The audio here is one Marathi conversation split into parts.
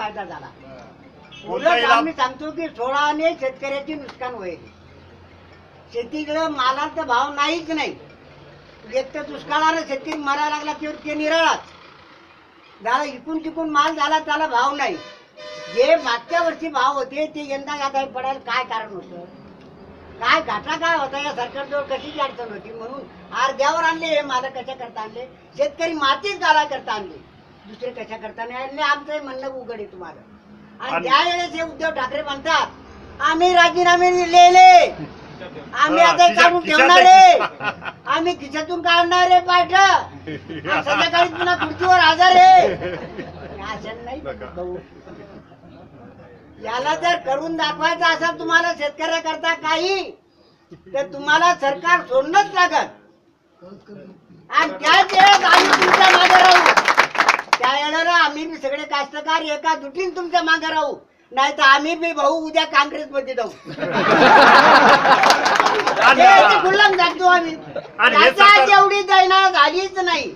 फायदा झाला. उलट आम्ही सांगतो की 16ने शेतकऱ्याची नुकसान होईल. शेतीकडे मालाचा भाव नाहीच नाही. एक तर दुष्काळाने शेतकरी मरायला लागला की ते निराळाच झाला. इकून तिकून माल झाला त्याला भाव नाही. जे मागच्या वर्षी भाव होते ते यंदा यादा पडायला काय कारण होतं? काय घाटा काय होता? या सरकारजवळ कशाची अडचण होती? म्हणून अर्ध्यावर आणले हे माल कशा करता आणले? शेतकरी मातीच गाळा करता आणले, दुसरे कशा करता नाही आणले? आमचं म्हणणं उघड आहे तुम्हाला. आणि त्यावेळेस हे उद्धव ठाकरे म्हणतात आम्ही राजीनामे दिलेले, आम्ही आता काढून ठेवणार आहे, आम्ही खिशातून काढणार आहे पाठ, संध्याकाळी पुन्हा खुर्चीवर हजर आहे. नाही भाऊ, याला जर करून दाखवायचं असेल तुम्हाला शेतकऱ्याकरता काही, तर तुम्हाला सरकार सोडणंच लागत. आणि त्याच वेळेस आम्ही तुमच्या मागे राहू. त्या वेळेला आम्ही बी सगळे कास्तकार एका दुटीन तुमच्या मागे राहू. नाही तर आम्ही बी भाऊ उद्या काँग्रेसमध्ये जाऊ. खुल्लम जातो आम्ही. एवढी दैना झालीच नाही.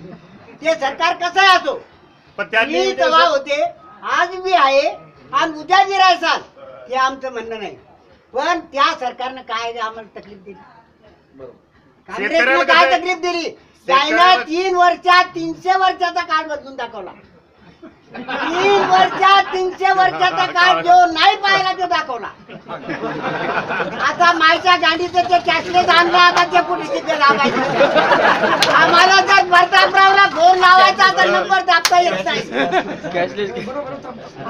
ते सरकार कसं असो, मी तेव्हा होते, आज बी आहे आणि उद्या बी राहसाल, हे आमचं म्हणणं नाही. पण त्या सरकारनं काय आम्हाला तकलीफ दिली? काँग्रेसनं काय तकलीफ दिली? त्यानं 3 वर्षात 300 वर्षाचा काळ बदलून दाखवला. 3 वर्षात 300 वर्षाचा काळ जो नाही पाहिला तो दाखवला. आता मायच्या गाडीचं ते कॅशलेस आणलं, आता ते कुठे तिथे लावायचं. आम्हाला जर प्रतापरावला फोन लावायचा तर नंबर दाबता येत नाही.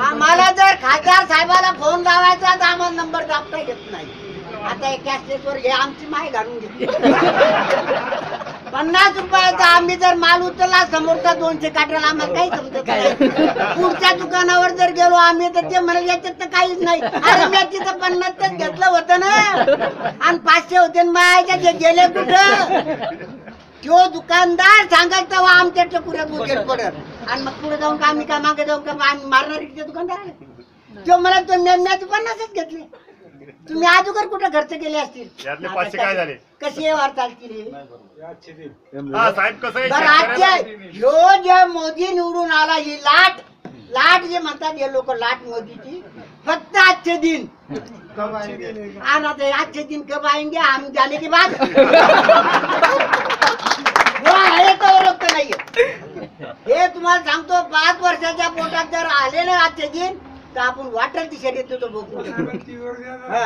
आम्हाला जर खासदार साहेबाला फोन लावायचा तर आम्हाला नंबर दाबता येत नाही. आता हे कॅशलेसवर हे आमची माय घालून घेतली. 50 रुपयाचा आम्ही जर माल उचलला समोरचा 200 काढायला आम्हाला काही समजत नाही. पुढच्या दुकानावर जर गेलो आम्ही तर ते म्हणाल याच्यात तर काहीच नाही. अरे मी तिथं 50च घेतलं होतं ना, आणि 500 होते मायाच्या जे गेले कुठं? तो दुकानदार सांगाल तेव्हा आमच्या टकुऱ्यात उजेड पडत. आणि मग पुढे जाऊन का आम्ही काय मागे जाऊन का आम्ही मारणार इथे दुकानदार? तो मला तो मी 50च घेतले. तुम्ही अजून कुठं खर्च केले असतील? काय झाले? कशी वार चालतील साहेब? कसं ह्यो जे मोदी निवडून आला, ही लाट जे म्हणतात हे लोक, लाट मोदीची फक्त आजचे दिन. आणि आता आजचे दिन कब आएंगे हम जाने के बाद? हे तर ओळखत नाहीये. हे तुम्हाला सांगतो, 5 वर्षाच्या पोटात जर आले ना आजचे दिन तर आपण वाटेल ती शर्यत बघू.